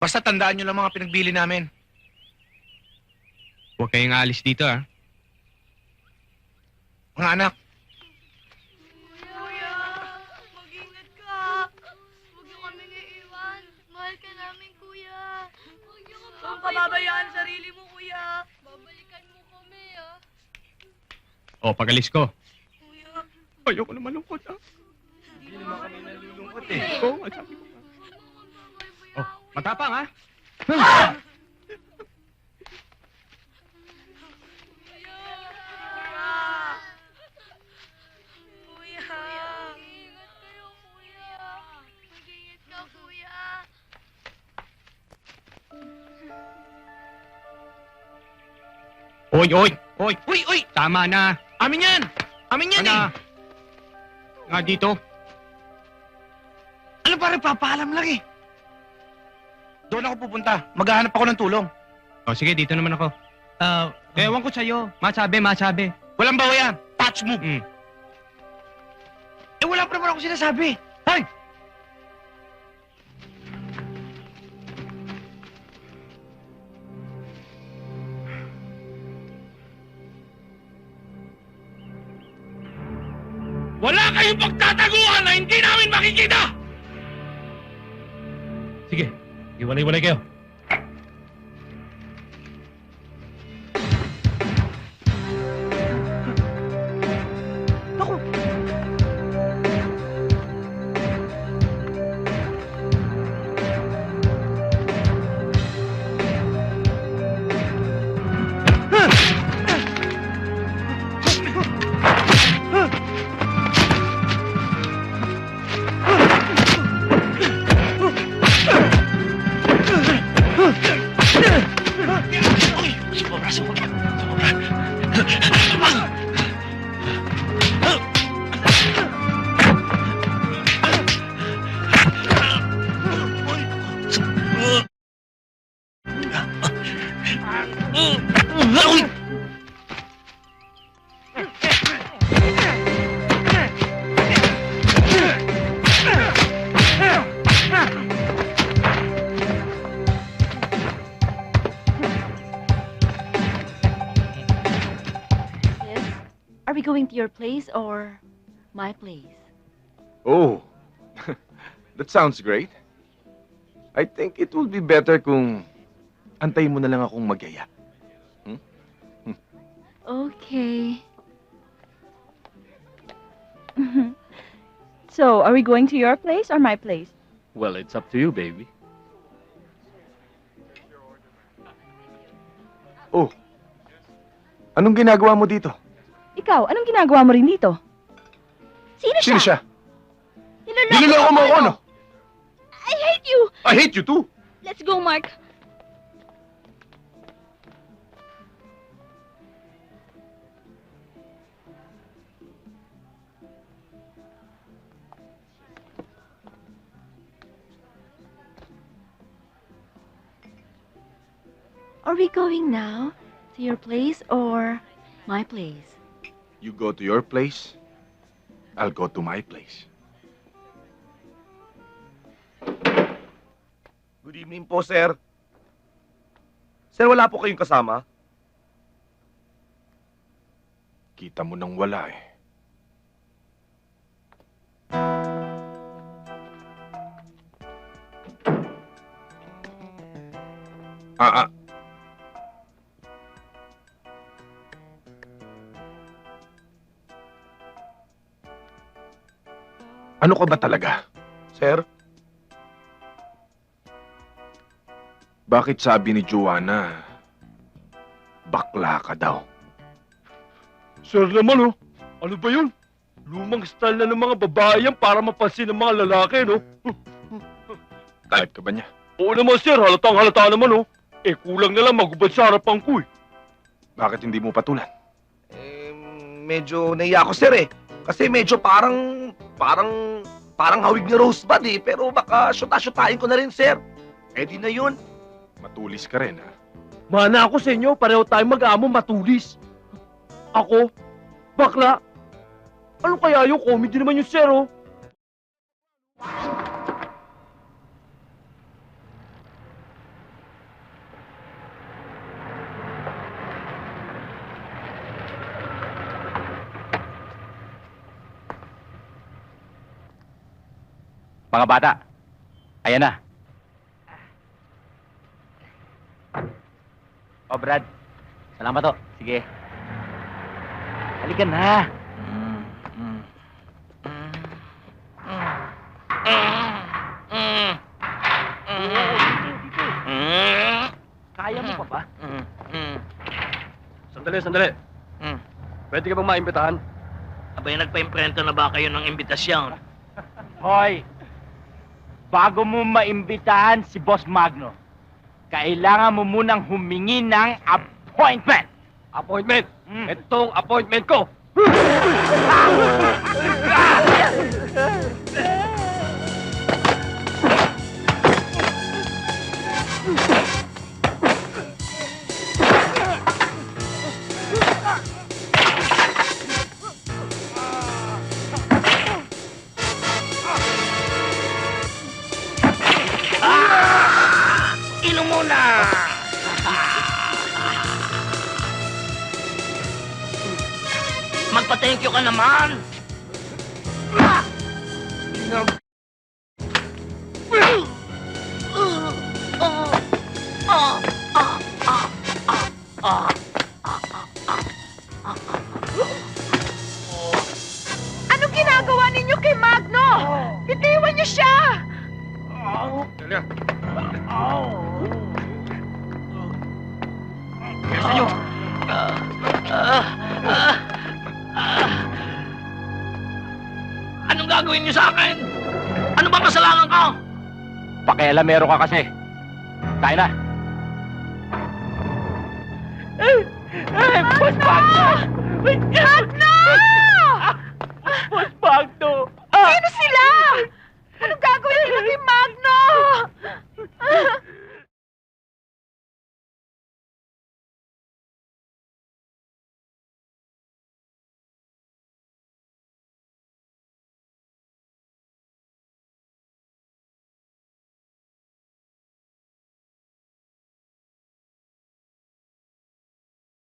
Basta tandaan nyo lang mga pinagbili namin. Huwag kayong aalis dito, ah. Mga anak, Kuya, mag-ingat ka. Huwag niyo kami iiwan. Mahal ka namin, kuya. Huwag niyo kami pababayaan ang sarili mo, kuya. Babalikan mo kami, ah. O, pag-alis ko. Kuya. Ayoko na malungkot, ah. hindi naman kami nalulungkot eh. Oo, ang sabi ko. Oh, matapang, ah. Kuya. Mag-ingat kayo, kuya. Mag-ingat ka, kuya. Oy, oy, oy. Uy, uy! Tama na. Amin yan! Amin yan Ano? Nga dito. Ano pare, papaalam lang eh. Doon ako pupunta. Maghahanap ako ng tulong. O, sige, dito naman ako. Ewan ko sa'yo. Masabi. Walang bawa yan. Touch move. Mm. Eh wala pa naman ako sinasabi. Hoy! Wala kayong pagtataguan na hindi namin makikita! Sige, iwalay-walay kayo. Yes? Are we going to your place or my place? Oh, that sounds great. I think it will be better kung antayin mo na lang akong magyaya. Okay. So, are we going to your place or my place? Well, it's up to you, baby. Oh, anong ginagawa mo dito? Ikaw, anong ginagawa mo rin dito? Sino siya? Sino siya? Niloloko Niloloko mo ako, ano? I hate you! I hate you too! Let's go, Mark. Are we going now to your place or my place? You go to your place, I'll go to my place. Good evening po, sir. Sir, wala po kayong kasama? Kita mo nang wala eh. Ah. Ano ka ba talaga? Sir? Bakit sabi ni Joanna, bakla ka daw? Sir naman, oh. Ano ba yun? Lumang style na ng mga babae yan para mapansin ng mga lalaki, no? Type ka ba niya? Oo naman, sir. Halatang halata naman, oh. Eh, kulang na lang magubad sa harapan ko, eh. Bakit hindi mo patulan? Medyo naiya ako, sir, eh. Kasi medyo parang hawig ni Rosebud, eh. Pero baka syuta-syutain ko na rin, sir. Eh, di na yun. Matulis ka rin, ha? Mana ako sa inyo. Pareho tayong mag-amo matulis. Ako? Bakla? Ano kaya yung comedy naman yung sir, oh? Kuya, Mga bata, ayan na. Oh, Brad. Salamat to. Sige. Halika na. Kaya mo pa ba? Sandali. Pwede ka bang maimbitahan? Abay, nagpa-imprento na ba kayo ng imbitasyon? Hoy! Bago mo maimbitahan si Boss Magno, kailangan mo munang humingi ng appointment! Appointment! Itong appointment ko! Inom muna! Magpa-thank you ka naman! Anong ginagawa ninyo kay Magno? Bitiwan niyo siya! Celia! Sa'yo! Anong gagawin niyo sa akin? Ano ba masalanan ko? Pakialamero ka kasi. Tayo na. Magno! Magno!